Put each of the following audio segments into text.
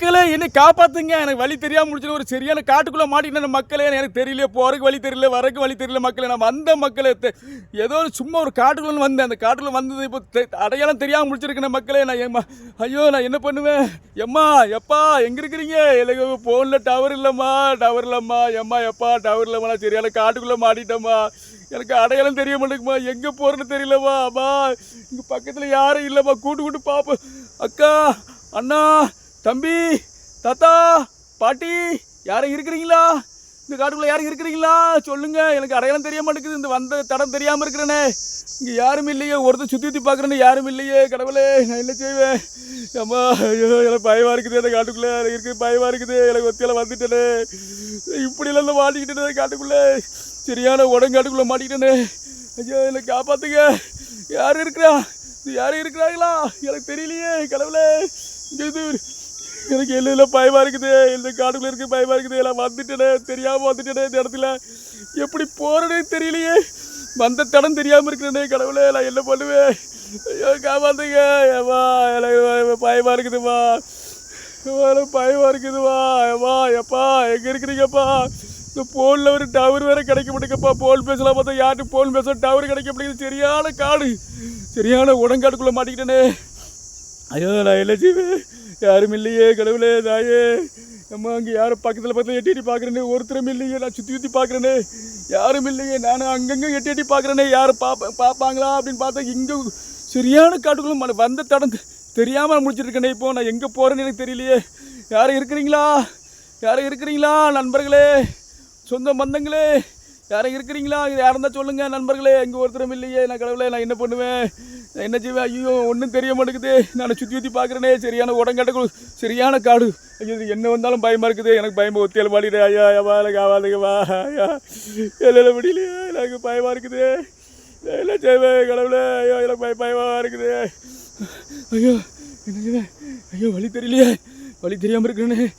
மக்களே என்னை காப்பாற்றுங்க, எனக்கு வழி தெரியாமல் முடிச்சுட்டு ஒரு சரியான காட்டுக்குள்ளே மாட்டிக்கிட்டேன் மக்களே. எனக்கு தெரியல, போகிறக்கு வழி தெரியல, வரக்கு வழி தெரியல மக்களே. நான் வந்த மக்களே ஏதோ சும்மா ஒரு காட்டுக்குள்ளே வந்தேன். அந்த காட்டுக்குள்ளே வந்தது இப்போ அடையாளம் தெரியாமல் முடிச்சிருக்கேன் மக்களே. நான் ஐயோ நான் என்ன பண்ணுவேன்? எம்மா எப்பா எங்கே இருக்கிறீங்க? எனக்கு ஃபோனில் டவர் இல்லைம்மா, டவர் இல்லைம்மா. எம்மா எப்பா டவர் இல்லைம்மா, நான் சரியான காட்டுக்குள்ளே மாட்டிட்டேம்மா. எனக்கு அடையாளம் தெரிய மாட்டேங்குமா, எங்கே போகிறேன்னு தெரியலம்மா. அம்மா இங்கே பக்கத்தில் யாரும் இல்லைம்மா, கூட்டு பார்ப்போம். அக்கா, அண்ணா, தம்பி, தாத்தா, பாட்டி, யாரும் இருக்கிறீங்களா? இந்த காட்டுக்குள்ளே யாரும் இருக்கிறீங்களா? சொல்லுங்க, எனக்கு அடையாளம் தெரிய மாட்டேங்குது. இந்த வந்த தடம் தெரியாமல் இருக்கிறேனே. இங்கே யாரும் இல்லையே, ஒருத்தர் சுற்றி பார்க்குறேன்னு யாரும் இல்லையே. கடவுளே நான் என்ன செய்வேன்? அம்மா ஐயோ எனக்கு பயமாக இருக்குது. அந்த காட்டுக்குள்ளே இருக்குது, பயமாக இருக்குது. எனக்கு ஒத்தியில் வந்துட்டேனே, இப்படிலாம் மாட்டிக்கிட்டேனே காட்டுக்குள்ளே. சரியான உடங்காட்டுக்குள்ளே மாட்டிக்கிட்டேனே. ஐயோ என்னை காப்பாற்றுங்க. யாரும் இருக்கிறா? யாரும் இருக்கிறாங்களா? எனக்கு தெரியலையே. கடவுளே இது எனக்கு எல்லாம் பயமாக இருக்குது. இந்த காட்டுக்குள்ளே இருக்குது, பயமாக இருக்குது. எல்லாம் வந்துட்டேனே, தெரியாமல் வந்துட்டேனே. இந்த இடத்துல எப்படி போகிறேனே தெரியலையே. வந்த தடம் தெரியாமல் இருக்கிறேனே. கடவுளே நான் என்ன பண்ணுவேன்? ஐயோ காப்பாற்றுங்க. ஏம்மா எனக்கு பயமாக இருக்குதுமா, பயமாக இருக்குதுமா. ஏம்மா எப்பா எங்கே இருக்கிறீங்கப்பா? இந்த ஃபோனில் ஒரு டவர் வேறு கிடைக்க மாட்டேங்கப்பா. ஃபோன் பேசலாம் பார்த்தா யார்ட்டு ஃபோன் பேச டவர் கிடைக்க மாட்டேங்குது. சரியான காடு, சரியான உடங்காட்டுக்குள்ளே மாட்டிக்கிட்டேனே. ஐயோ நான் என்ன செய்வேன்? யாரும் இல்லையே. கடவுளே தாயே, அம்மா அங்கே யாரும் பக்கத்தில் எட்டி பார்க்குறேனே, ஒருத்தரும் இல்லையே. நான் சுற்றி பார்க்குறேனே, யாரும் இல்லையே. நான் அங்கங்கே எட்டி பார்க்குறேனே, யாரும் பார்ப்பாங்களா அப்படின்னு பார்த்தா இங்கே சரியான காட்டுக்குள்ளே வந்த தடம் தெரியாமல் முடிச்சிருக்கேனே. இப்போது நான் எங்கே போகிறேன்னு எனக்கு தெரியலையே. யாரும் இருக்கிறீங்களா? யாரும் இருக்கிறீங்களா? நண்பர்களே, சொந்த பந்தங்களே, யாரும் இருக்கிறீங்களா? யாரும் தான் சொல்லுங்கள் நண்பர்களே. இங்கே ஒருத்தரும் இல்லையே. நான் கடவுளே நான் என்ன பண்ணுவேன்? நான் என்ன செய்வேன்? ஐயோ ஒன்றும் தெரிய மாட்டேங்குது. நான் சுற்றி பார்க்குறேனே, சரியான உடங்காட்டுக்குள், சரியான காடு. ஐயோ என்ன வந்தாலும் பயமாக இருக்குது. எனக்கு பயமாக ஒத்தியால் பாடிடுறேன். ஐயா ஐயா எனக்கு ஆவாதுங்கம்மா. ஐயா எல்லாம் முடியலையே, எனக்கு பயமாக இருக்குது. என்ன செய்வேன் கடவுளே? ஐயோ எனக்கு பயமாக இருக்குது. ஐயோ என்ன செய்வேன்? ஐயோ வழி தெரியலையே, வழி தெரியாமல் இருக்கிறேனே.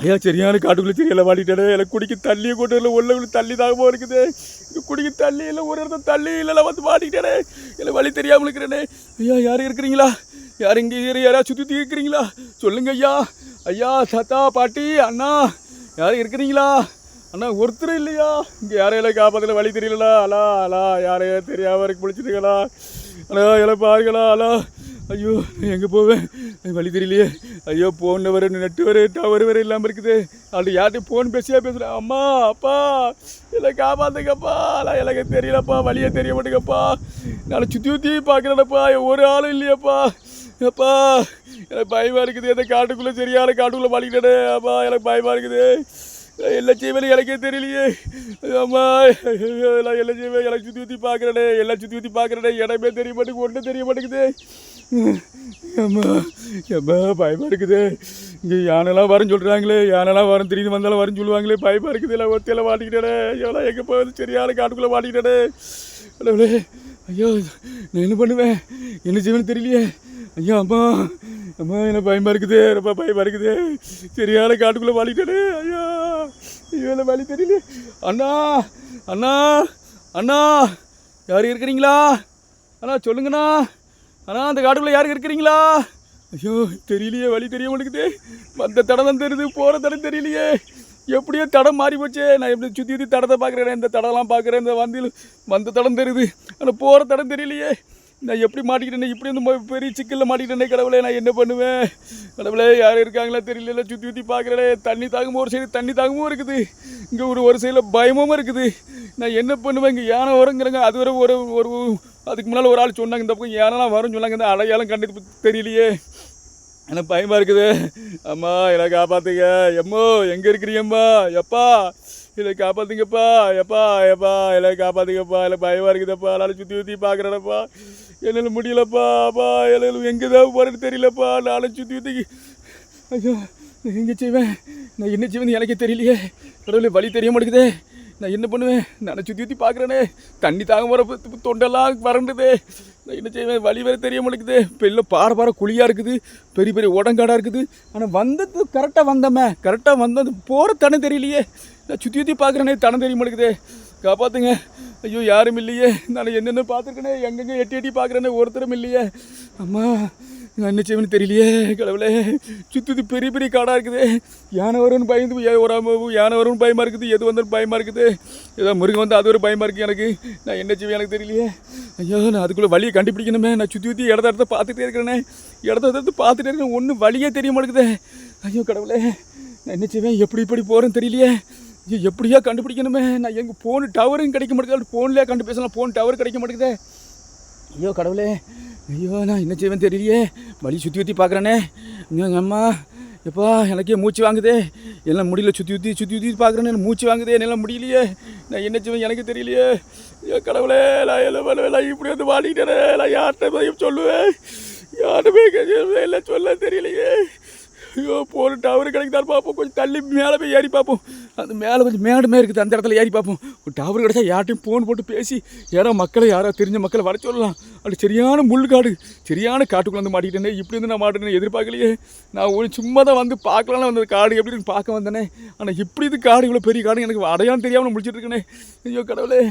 ஐயா சரியான காட்டுக்குள்ளே சரியில்லை மாட்டிட்டேனே. எனக்கு குடிக்க தண்ணியை கொண்டு வரல, உள்ள தண்ணி தாகமாக இருக்குது. இங்கே குடிக்க தண்ணி இல்லை, ஒரு இடத்துல தண்ணி இல்லைல்ல, வந்து மாட்டிக்கிட்டேனே. இல்லை வழி தெரியாமல் இருக்கிறேனே. ஐயா யாரும் இருக்கிறீங்களா? யாரும் இங்கே யாராவது சுற்றி இருக்கிறீங்களா? சொல்லுங்க ஐயா. ஐயா தாத்தா, பாட்டி, அண்ணா, யாரும் இருக்கிறீங்களா? அண்ணா ஒருத்தர் இல்லையா? இங்கே யாரையெல்லாம் காப்பாற்றல, வழி தெரியலா? அலா அலா யாரையா தெரியாமல் இருக்கு பிடிச்சிருக்கலா? அண்ணா எல்லாம் பாருங்களா? அலா ஐயோ எங்கே போவேன்? வழி தெரியலையே. ஐயோ ஃபோனில் வர நெட்டு வர டவர் வேறு இல்லாமல் இருக்குது. அப்படி யார்கிட்டையும் ஃபோன் பேசுகிறேன். அம்மா அப்பா இல்லை காப்பாற்றுங்கப்பா. நான் எனக்கு தெரியலப்பா, வழியே தெரிய மாட்டேங்கப்பா. நான் சுற்றி பார்க்குறேனப்பா, ஒரு ஆளும் இல்லையாப்பா. அப்பா எனக்கு பயமாக இருக்குது. எந்த காட்டுக்குள்ளே சரியான காட்டுக்குள்ளே மாட்டிக்கிட்டேனே. அப்பா எனக்கு பயமாக இருக்குது. எல்லாம் செய்வேன் எனக்கே தெரியலையே. அம்மா நான் எல்லாம் செய்வேன். எனக்கு சுற்றி பார்க்குறேனே, எல்லாம் சுற்றி பார்க்குறேனே. இடமே தெரிய மாட்டேங்குது, ஒன்றும் தெரிய மாட்டேங்குது. அம்மா எம்மா பயமாக இருக்குது. இங்கே யானைலாம் வரேன்னு சொல்கிறாங்களே, யானைலாம் வரேன் திடீர்னு வந்தாலும் வரேன்னு சொல்லுவாங்களே. பயமாக இருக்குது. எல்லாம் ஒத்தையெல்லாம் மாட்டிக்கிட்டேனே. எவ்வளோ எங்கே போய் சரியான காட்டுக்குள்ளே மாட்டிக்கிட்டேனே. கடவுளே ஐயோ நான் என்ன பண்ணுவேன்? என்ன செய்வேன்னு தெரியலையே. ஐயா அம்மா அம்மா எனக்கு பயமாக இருக்குது, ரொம்ப பயமாக இருக்குது. சரியான காட்டுக்குள்ளே மாட்டிக்கிட்டேனே. ஐயா ஐயோ இல்லை வழி தெரியல. அண்ணா அண்ணா அண்ணா யாரும் இருக்கிறீங்களா? அண்ணா சொல்லுங்கண்ணா. அண்ணா அந்த காட்டுக்குள்ளே யாரும் இருக்கிறீங்களா? ஐயோ தெரியலையே, வழி தெரிய மாட்டேங்குது. வந்த தடம் தான் தெரியுது, போகிற தடம் தெரியலையே. எப்படியோ தடம் மாறி போச்சு. நான் எப்படி சுற்றி தடத்தை பார்க்குறேன், இந்த தடம்லாம் பார்க்குறேன். இந்த வந்த தடம் தெரியுது, ஆனால் போகிற தடம் தெரியலையே. நான் எப்படி மாட்டிக்கிட்டேனே, இப்படி வந்து பெரிய சிக்கலில் மாட்டிக்கிட்டேனே. கடவுளே நான் என்ன பண்ணுவேன்? கடவுளே யாரும் இருக்காங்களா தெரியல. சுற்றி பார்க்குறேனே. தண்ணி தாகமும் ஒரு சைடு தண்ணி தாகமும் இருக்குது. இங்கே ஒரு சைடில் பயமும் இருக்குது. நான் என்ன பண்ணுவேன்? இங்கே யானை வருங்கிறங்க. அது வரை ஒரு அதுக்கு முன்னால் ஒரு ஆள் சொன்னாங்க, இந்த பக்கம் யானைலாம் வரும்னு சொன்னாங்க. இந்த அடையாளம் கண்டு தெரியலையே. எனக்கு பயமாக இருக்குது. அம்மா என்னை காப்பாற்றுங்க. எம்மோ எங்கே இருக்கிறீங்கம்மா? எப்பா என்னை காப்பாற்றுங்கப்பா. எப்பா எப்பா என்னை காப்பாற்றுங்கப்பா. எனக்கு பயமாக இருக்குதுப்பா. நான் சுற்றி பார்க்குறேனப்பா, என்னால் முடியலப்பா. அப்பா எல்லாம் எங்கே தான் போகிறேன்னு தெரியலப்பா. நானும் சுற்றி ஐயோ எங்கே செய்வேன்? நான் என்ன செய்வேன்னு எனக்கே தெரியலையே. கடவுளே வழி தெரிய மாட்டேங்குதே. நான் என்ன பண்ணுவேன்? நான் சுற்றி பார்க்குறேனே. தண்ணி தாங்க போகிற தொண்டெல்லாம் வறண்டுதே. நான் என்ன செய்வேன்? வழி வேறு தெரிய மாட்டேங்குது. பெரிய பாறை குழியாக இருக்குது, பெரிய உடங்காடாக இருக்குது. ஆனால் வந்தது கரெக்டாக வந்தோமே, கரெக்டாக வந்தது போகிற தனம் தெரியலையே. நான் சுற்றி பார்க்குறேனே, தனம் தெரிய மாட்டேங்குது. காப்பாற்றுங்க. ஐயோ யாரும் இல்லையே. நான் என்னென்ன பார்த்துருக்கேனே, எங்கெங்கே எட்டி பார்க்குறேனே, ஒருத்தரும் இல்லையே. அம்மா நான் என்ன செய்வேன்னு தெரியலையே கடவுளே. சுற்றி பெரிய பெரிய காடாக இருக்குது. யானை வரும்னு பயந்து யானை வரும்னு பயமாக இருக்குது. எது வந்தாலும் பயமாக இருக்குது. ஏதோ மிருகம் வந்து அது ஒரு பயமாக இருக்குது எனக்கு. நான் என்ன செய்வேன் எனக்கு தெரியலையே. ஐயோ, நான் அதுக்குள்ளே வழியை கண்டுபிடிக்கணுமே. நான் சுற்றி இடத்த பார்த்துட்டே இருக்கிறேனே. இடத்த பார்த்துட்டே இருக்கிறேன். ஒன்றும் வழியே தெரிய மாட்டேங்குது. ஐயோ கடவுளே, நான் என்ன செய்வேன்? எப்படி போகிறேன்னு தெரியலையே. ஐயோ, எப்படியா கண்டுபிடிக்கணுமே. நான் எங்கள் ஃபோனு டவரும் கிடைக்க மாட்டேங்குது. ஃபோன்லேயே கண்டு பேசலாம், ஃபோன் டவர் கிடைக்க மாட்டேங்குது. ஐயோ கடவுளே, ஐயோ நான் என்ன செய்வேன் தெரியலையே. வழி சுற்றி பார்க்குறேனே. அம்மா எப்பா எனக்கே மூச்சு வாங்குதே. எல்லாம் முடியல. சுற்றி பார்க்குறேன்னு மூச்சு வாங்குதே. என்னால் முடியலையே. நான் என்ன செய்வேன் எனக்கு தெரியலையே. ஐயோ கடவுளே, நான் எல்லாம் இப்படி வந்து வாடிட்டேனே. நான் யார்கிட்ட சொல்லுவேன்? யாருமே எல்லாம் சொல்ல தெரியலையே. ஐயோ, போன டவர் கிடைக்குதான்னு பார்ப்போம். கொஞ்சம் தள்ளி மேலே போய் ஏறி பார்ப்போம். அந்த மேலே கொஞ்சம் மேடுமே இருக்குது. அந்த இடத்துல ஏறி பார்ப்போம். ஒரு டவர் கிடைச்சா யார்ட்டையும் ஃபோன் போட்டு பேசி யாரோ தெரிஞ்ச மக்களை வர சொல்லலாம். அப்படி சரியான முள்காடு, சரியான காட்டுக்குள்ளே வந்து மாட்டிக்கிட்டேனே. இப்படி வந்து நான் மாட்டேன்னு எதிர்பார்க்கலையே. நான் ஒரு சும்மா தான் வந்து பார்க்கலான்னு வந்தது. காடு எப்படின்னு பார்க்க வந்தேனே. ஆனால் இப்படி இது காடு, இவ்வளோ பெரிய காடு எனக்கு அடையாளம் தெரியாமல் முடிச்சுட்டு இருக்கேனே. ஐயோ கடவுளே.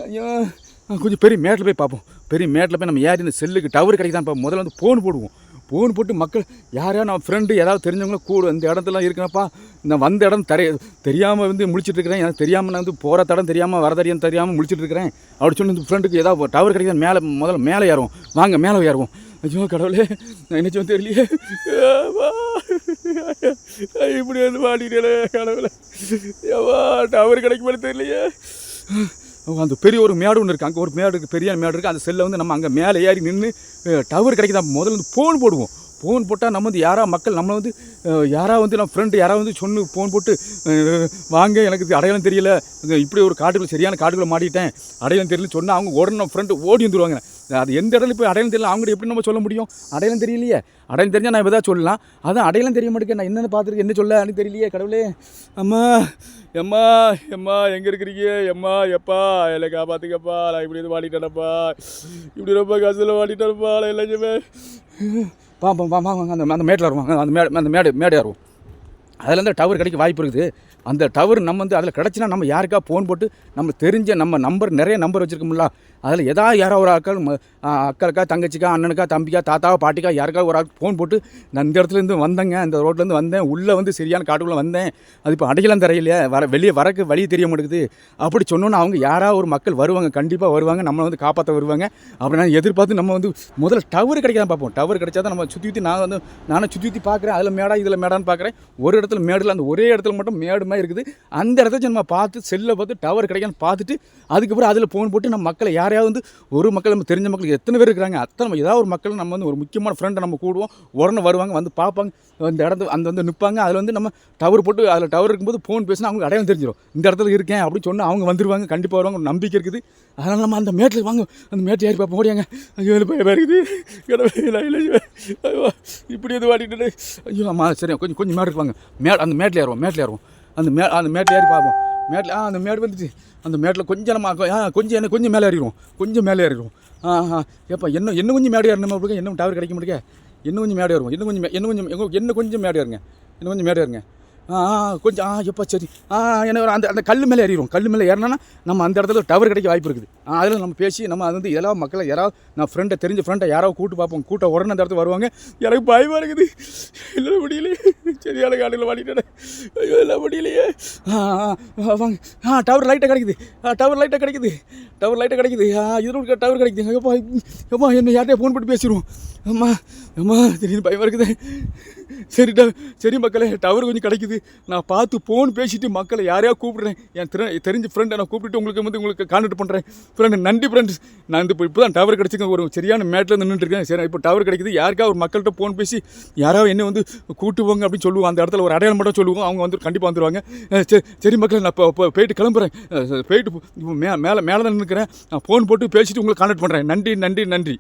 ஐயோ, கொஞ்சம் பெரிய மேட்டில் போய் பார்ப்போம். பெரிய மேட்டில் போய் நம்ம ஏறி இந்த செல்லுக்கு டவர் கிடைக்குதான் பார்ப்போம். முதல்ல வந்து ஃபோன் போடுவோம். ஃபோன் போட்டு மக்கள் யாரையா நம்ம ஃப்ரெண்டு ஏதாவது தெரிஞ்சவங்களும் கூட இந்த இடத்துல இருக்கிறப்பா, நான் வந்த இடம் தெரியாமல் வந்து முழிச்சிட்ருக்கிறேன். எனக்கு தெரியாமல் நான் வந்து போகிற தடம் தெரியாமல் வரதறியம் தெரியாமல் முழிச்சிட்ருக்கிறேன் அப்படி சொல்லி இந்த ஃப்ரெண்டுக்கு ஏதாவது டவர் கிடைக்குது மேலே முதல்ல மேலே ஏறுவோம். வாங்க மேலே ஏறுவோம். ஐயோ கடவுளே, நான் என்ன சொல்ல தெரியலையே. இப்படி வந்து மாட்டிட்டே கடவுளே. ஏவா டவர் கிடைக்க மாதிரி தெரியலையே. அந்த பெரிய ஒரு மேடு ஒன்று இருக்குது. அங்கே ஒரு மேடு இருக்குது, பெரிய மேடு இருக்குது. அந்த செல்லை வந்து நம்ம அங்கே மேலே ஏறி நின்று டவர் கிடைக்குதா முதல்ல வந்து ஃபோன் போடுவோம். ஃபோன் போட்டால் நம்ம வந்து மக்கள் நம்மளை வந்து வந்து நம்ம ஃப்ரெண்டு யாராவது வந்து ஃபோன் போட்டு வாங்க எனக்கு அடையாளம் தெரியல, இப்படி ஒரு காட்டுக்குள்ள சரியான காட்டுக்குள்ளே மாட்டிட்டேன், அடையாளம் தெரியல சொன்னால் அவங்க உடனே நம்ம ஃப்ரெண்டு ஓடி வந்துடுவாங்க. அது எந்த இடத்துல போய் அடையாளம் தெரியல அவங்கள்ட்ட எப்படி நம்ம சொல்ல முடியும்? அடையாளம் தெரியலையே. அடையாளம் தெரிஞ்சால் நான் எதாவது சொல்லலாம். அதான் அடையாளம் தெரிய மாட்டேங்க. நான் என்னென்னு பார்த்துருக்கேன், என்ன சொல்ல அப்படின்னு தெரியலையே. கடவுளே, அம்மா எம்மா எம்மா எங்கே இருக்கிறீங்க? எம்மா எப்பா என்னை காப்பாற்றுக்கப்பா. நான் இப்படி இது வாடிட்டேனப்பா. இப்படி ரொம்ப கஷ்டத்தில் வாடிட்டேனப்பா. நான் எல்லாமே அந்த மேட்டில் வருவாங்க. அந்த மேடு ஏறுவோம். அதில் வந்து டவர் கிடைக்க வாய்ப்பு இருக்குது. அந்த டவர் நம்ம வந்து அதில் கிடச்சினா நம்ம யாருக்கா ஃபோன் போட்டு நம்ம தெரிஞ்ச நம்ம நம்பர் நிறைய நம்பர் வச்சுருக்கோம்ல, அதில் யாரோ ஒரு அக்காக்கா தங்கச்சிக்கா அண்ணனுக்கா தம்பிக்கா தாத்தாவா பாட்டிக்கா யாருக்கா ஒரு ஆள் ஃபோன் போட்டு நான் இந்த இடத்துலேருந்து வந்தேங்க, இந்த ரோட்லேருந்து வந்தேன், உள்ளே வந்து சரியான காட்டுக்குள்ளே வந்தேன், அது இப்போ அடையலாம் தரையிலையே வெளியே வரக்கு வழி தெரிய மாட்டேங்குது அப்படி சொன்னோன்னா அவங்க யாராவது ஒரு மக்கள் வருவாங்க, கண்டிப்பாக வருவாங்க, நம்மளை வந்து காப்பாற்ற வருவாங்க. அப்படி நான் எதிர்பார்த்து நம்ம வந்து முதல்ல டவர் கிடைக்காதான் பார்ப்போம். டவர் கிடைச்சா தான் நம்ம சுற்றி நானும் சுற்றி பார்க்குறேன். அதில் மேடா இதில் மேடான்னு பார்க்குறேன். ஒரு இடத்துல மேடில் அந்த ஒரே இடத்துல மட்டும் மேடுமா இருக்குது. அந்த இடத்த நம்ம பார்த்து செல்லை பார்த்து டவர் கிடைக்கான்னு பார்த்துட்டு அதுக்கப்புறம் அதில் ஃபோன் போட்டு நம்ம மக்களை யாரையாவது வந்து ஒரு மக்கள் நம்ம தெரிஞ்ச மக்களுக்கு எத்தனை பேர் இருக்கிறாங்க அத்தனை நம்ம ஏதாவது ஒரு மக்கள் நம்ம வந்து ஒரு முக்கியமான ஃப்ரெண்டை நம்ம கூடுவோம். உடனே வருவாங்க, வந்து பார்ப்பாங்க, அந்த இடத்துல வந்து நிற்பாங்க. அதில் வந்து நம்ம டவர் போட்டு அதில் டவர் இருக்கும்போது ஃபோன் பேசினா அவங்க அடையாளம் தெரிஞ்சிடும். இந்த இடத்துல இருக்கேன் அப்படின்னு சொன்னால் அவங்க வந்துடுவாங்க, கண்டிப்பாக வருவாங்க, ஒரு நம்பிக்கை இருக்குது. அதனால் நம்ம அந்த மேட்டில் வாங்க, அந்த மேட்டை ஏறி பார்ப்போம். ஓடியாங்க. ஐயோ பயமாக இருக்குது. இப்படி எது வாடிட்டு ஐயோ அம்மா சரி கொஞ்சம் மேடு இருக்குவாங்க. அந்த மேட்டில் ஏறுவோம். அந்த மேட்டில் ஏறி பார்ப்போம். அந்த மேடு வந்துட்டு அந்த மேட்டில் கொஞ்சம் நம்ம கொஞ்சம் மேலே ஏறிடுவோம். ஏப்பா இன்னும் கொஞ்சம் மேடு ஏறணும் அப்படிங்க. இன்னும் டவர் கிடைக்க மாட்டேங்க. இன்னும் கொஞ்சம் மேடு ஏறுவோம். இன்னும் கொஞ்சம் மேடு ஏறுங்க. கொஞ்சம் எப்போ சரி என்ன அந்த கல் மேலே ஏறிடுவோம். கல் மேலே ஏறினா நம்ம அந்த இடத்துல டவர் கிடைக்க வாய்ப்பு இருக்குது. அதில் நம்ம பேசி நம்ம அது வந்து எல்லா மக்களை யாராவது நான் தெரிஞ்ச ஃப்ரெண்டை யாராவது கூட்டு பார்ப்போம். உடனே அந்த இடத்துல வருவாங்க. எனக்கு பயமாக இருக்குது. எல்லாம் முடியலையே. சரியான காலையில் வாடிட்டேன். ஐயோ எல்லாம் முடியலையே. வாங்க. டவர் லைட்டாக கிடைக்குது. இதில் டவர் கிடைக்குது. எப்பா என்ன யார்கிட்டயே ஃபோன் போட்டு பேசிடுவோம். அம்மா திடீர்னு பயமாக இருக்குது. சரி மக்களே, டவர் கொஞ்சம் கிடைக்குது. நான் பார்த்து ஃபோன் பேசிட்டு மக்களை யாரையா கூப்பிடுறேன். என் தெரிஞ்ச ஃப்ரெண்டை நான் கூப்பிட்டு உங்களுக்கு கான்டாக்ட் பண்ணுறேன். ஃப்ரெண்டு நன்றி ஃப்ரெண்ட்ஸ். நான் இப்போ தான் டவர் கிடச்சிக்க ஒரு சரியான மேட்டில் நின்றுட்டுருக்கேன். சரி இப்போ டவர் கிடைக்குது. யாருக்கா ஒரு மக்கள்கிட்ட ஃபோன் பேசி யாராவது என்ன வந்து கூட்டுவாங்க அப்படின்னு சொல்லுவோம். அந்த இடத்துல ஒரு அடையாளம் மட்டும் சொல்லுவோம். அவங்க வந்து கண்டிப்பாக வந்துடுவாங்க. சரி மக்களே, நான் இப்போ போயிட்டு கிளம்புறேன். போயிட்டு மேலே தான் நின்றுக்கிறேன். நான் ஃபோன் போட்டு பேசிட்டு உங்களுக்கு கான்டாக்ட் பண்ணுறேன். நன்றி.